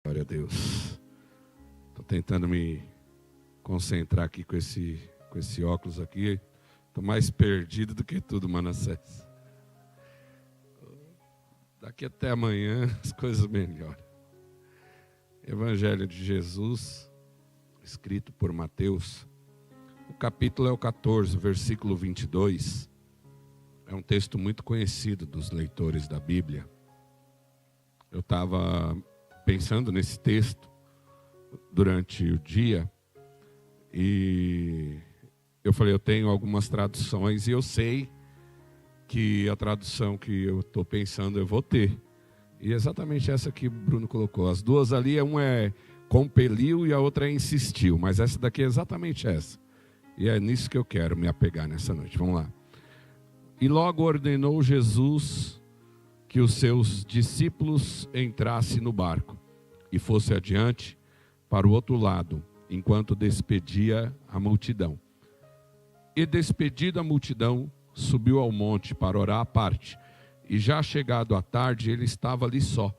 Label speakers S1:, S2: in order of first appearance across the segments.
S1: Glória a Deus. Estou tentando me concentrar aqui com esse óculos aqui. Estou mais perdido do que tudo, Manassés. Daqui até amanhã as coisas melhoram. Evangelho de Jesus, escrito por Mateus. O capítulo é o 14, versículo 22. É um texto muito conhecido dos leitores da Bíblia. Eu estava pensando nesse texto durante o dia e eu falei, eu tenho algumas traduções e eu sei que a tradução que eu estou pensando eu vou ter. E exatamente essa que o Bruno colocou. As duas ali, uma é compeliu e a outra é insistiu, mas essa daqui é exatamente essa. E é nisso que eu quero me apegar nessa noite. Vamos lá. E logo ordenou Jesus que os seus discípulos entrassem no barco e fosse adiante para o outro lado, enquanto despedia a multidão. E despedida a multidão, subiu ao monte para orar à parte. E já chegado à tarde, ele estava ali só.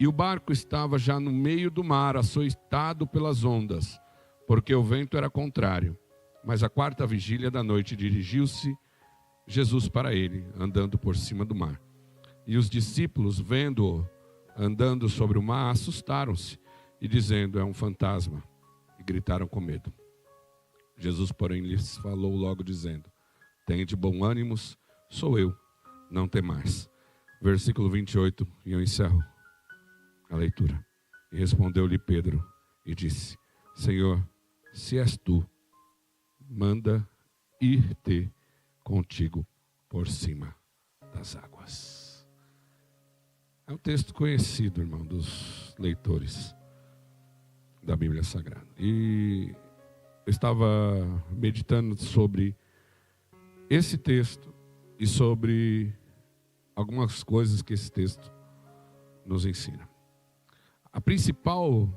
S1: E o barco estava já no meio do mar, açoitado pelas ondas, porque o vento era contrário. Mas à quarta vigília da noite dirigiu-se Jesus para ele, andando por cima do mar. E os discípulos, vendo-o andando sobre o mar, assustaram-se e dizendo, é um fantasma, e gritaram com medo. Jesus, porém, lhes falou logo dizendo, tende bom ânimo, sou eu, não temais. Versículo 28, e eu encerro a leitura. E respondeu-lhe Pedro e disse, Senhor, se és tu, manda ir-te contigo por cima das águas. É um texto conhecido, irmão, dos leitores da Bíblia Sagrada. E eu estava meditando sobre esse texto e sobre algumas coisas que esse texto nos ensina. A principal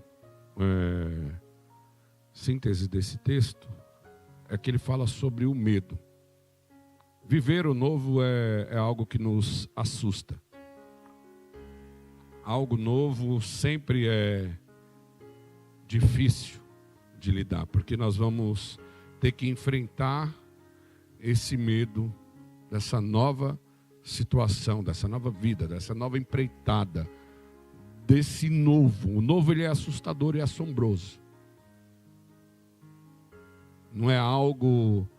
S1: síntese desse texto é que ele fala sobre o medo. Viver o novo é algo que nos assusta. Algo novo sempre é difícil de lidar, porque nós vamos ter que enfrentar esse medo dessa nova situação, dessa nova vida, dessa nova empreitada, desse novo. O novo ele é assustador e assombroso. Não é algo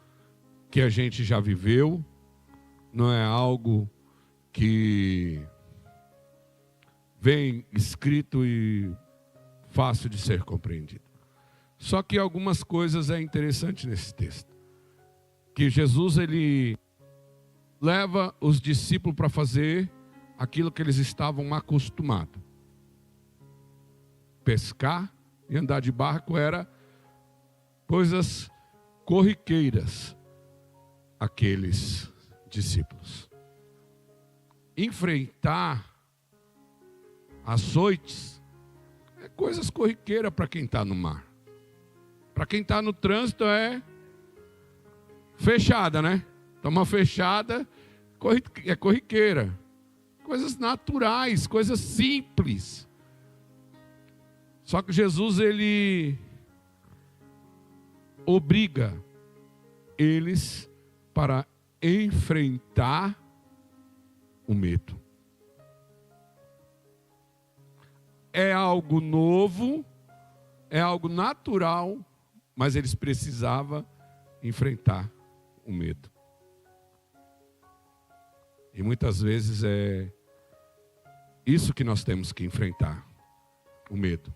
S1: que a gente já viveu, não é algo que vem escrito e fácil de ser compreendido. Só que algumas coisas é interessante nesse texto. Que Jesus, ele leva os discípulos para fazer aquilo que eles estavam acostumados. Pescar e andar de barco era coisas corriqueiras aqueles discípulos. Enfrentar açoites é coisas corriqueiras para quem está no mar. Para quem está no trânsito é fechada, né? Toma fechada é corriqueira. Coisas naturais, coisas simples. Só que Jesus, ele obriga eles para enfrentar o medo. É algo novo, é algo natural, mas eles precisavam enfrentar o medo. E muitas vezes é isso que nós temos que enfrentar, o medo.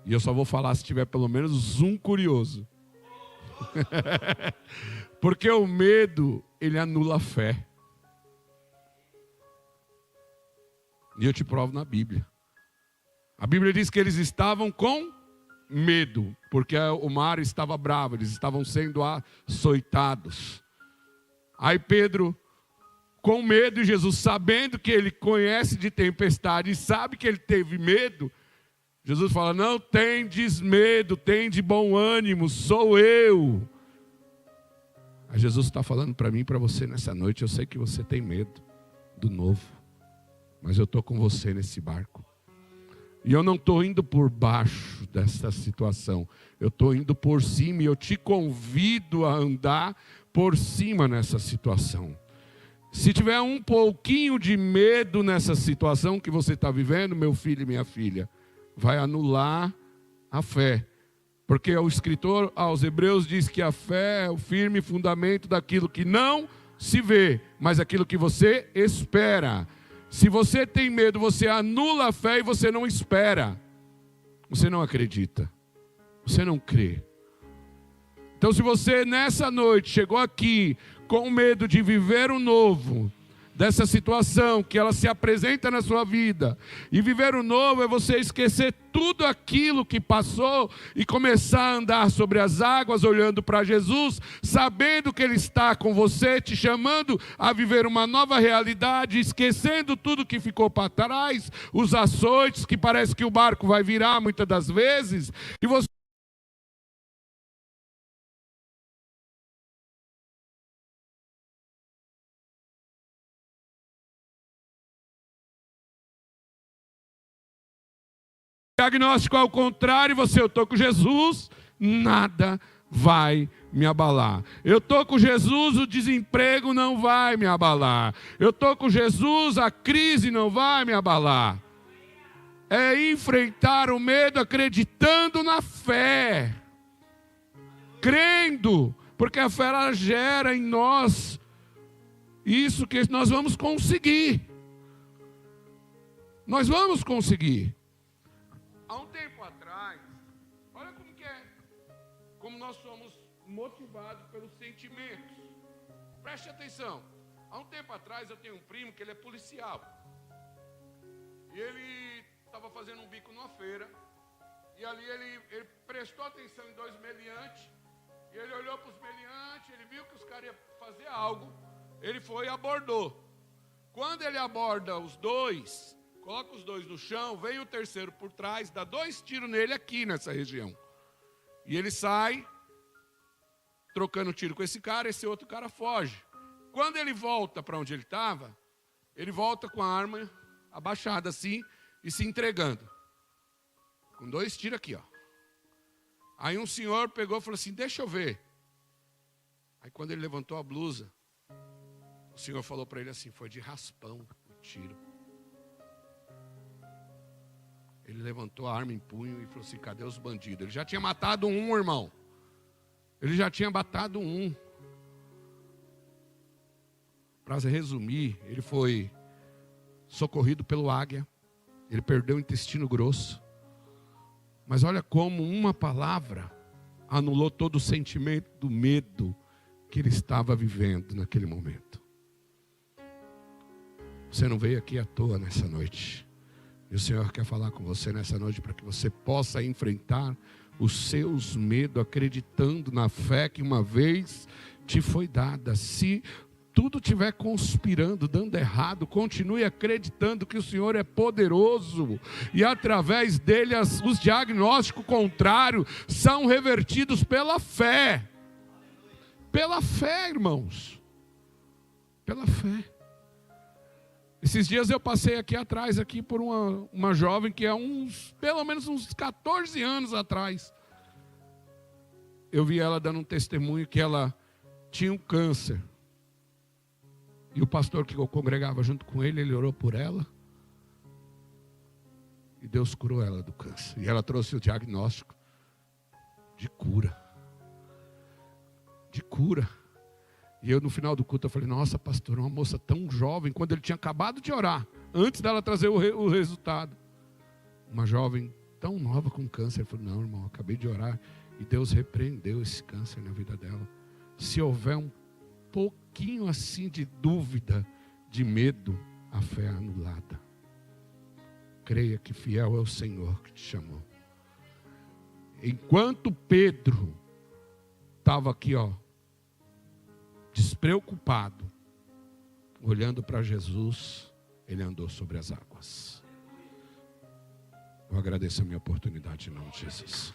S1: E eu só vou falar se tiver pelo menos um curioso. Porque o medo, ele anula a fé. E eu te provo na Bíblia. A Bíblia diz que eles estavam com medo, porque o mar estava bravo, eles estavam sendo açoitados. Aí Pedro, com medo, e Jesus, sabendo que ele conhece de tempestade e sabe que ele teve medo, Jesus fala, não tendes medo, tende bom ânimo, sou eu. Jesus está falando para mim e para você nessa noite. Eu sei que você tem medo do novo, mas eu estou com você nesse barco. E eu não estou indo por baixo dessa situação. Eu estou indo por cima e eu te convido a andar por cima nessa situação. Se tiver um pouquinho de medo nessa situação que você está vivendo, meu filho e minha filha, vai anular a fé. Porque o escritor aos Hebreus diz que a fé é o firme fundamento daquilo que não se vê, mas aquilo que você espera. Se você tem medo, você anula a fé e você não espera. Você não acredita. Você não crê. Então, se você nessa noite chegou aqui com medo de viver o novo, dessa situação que ela se apresenta na sua vida, e viver o novo é você esquecer tudo aquilo que passou e começar a andar sobre as águas, olhando para Jesus, sabendo que Ele está com você, te chamando a viver uma nova realidade, esquecendo tudo que ficou para trás, os açoites, que parece que o barco vai virar muitas das vezes, e você diagnóstico ao contrário, eu estou com Jesus, nada vai me abalar. Eu estou com Jesus, o desemprego não vai me abalar. Eu estou com Jesus, a crise não vai me abalar. É enfrentar o medo acreditando na fé. Crendo, porque a fé ela gera em nós isso que nós vamos conseguir. Nós vamos conseguir. Há um tempo atrás, olha como que é, como nós somos motivados pelos sentimentos. Preste atenção. Há um tempo atrás eu tenho um primo que ele é policial. E ele estava fazendo um bico numa feira. E ali ele prestou atenção em 2 meliantes. E ele olhou para os meliantes, ele viu que os caras iam fazer algo. Ele foi e abordou. Quando ele aborda os dois, coloca os dois no chão, vem o terceiro por trás, dá 2 tiros nele aqui nessa região. E ele sai, trocando tiro com esse outro cara foge. Quando ele volta para onde ele estava, ele volta com a arma abaixada assim e se entregando. Com 2 tiros aqui, ó. Aí um senhor pegou e falou assim, deixa eu ver. Aí quando ele levantou a blusa, o senhor falou para ele assim, foi de raspão o tiro. Ele levantou a arma em punho e falou assim, cadê os bandidos? Ele já tinha matado um, irmão. Ele já tinha matado um. Para resumir, ele foi socorrido pelo águia. Ele perdeu o intestino grosso. Mas olha como uma palavra anulou todo o sentimento do medo que ele estava vivendo naquele momento. Você não veio aqui à toa nessa noite. E o Senhor quer falar com você nessa noite para que você possa enfrentar os seus medos, acreditando na fé que uma vez te foi dada. Se tudo estiver conspirando, dando errado, continue acreditando que o Senhor é poderoso. E através dele os diagnósticos contrários são revertidos pela fé. Pela fé, irmãos. Pela fé. Esses dias eu passei aqui atrás, aqui por uma jovem que há pelo menos uns 14 anos atrás, eu vi ela dando um testemunho que ela tinha um câncer. E o pastor que eu congregava junto com ele, ele orou por ela. E Deus curou ela do câncer. E ela trouxe o diagnóstico de cura. De cura. E eu no final do culto eu falei, nossa pastor, uma moça tão jovem, quando ele tinha acabado de orar, antes dela trazer o resultado. Uma jovem tão nova com câncer. Eu falei, não irmão, eu acabei de orar e Deus repreendeu esse câncer na vida dela. Se houver um pouquinho assim de dúvida, de medo, a fé é anulada. Creia que fiel é o Senhor que te chamou. Enquanto Pedro estava aqui, ó, despreocupado, olhando para Jesus, ele andou sobre as águas. Eu agradeço a minha oportunidade em nome de Jesus.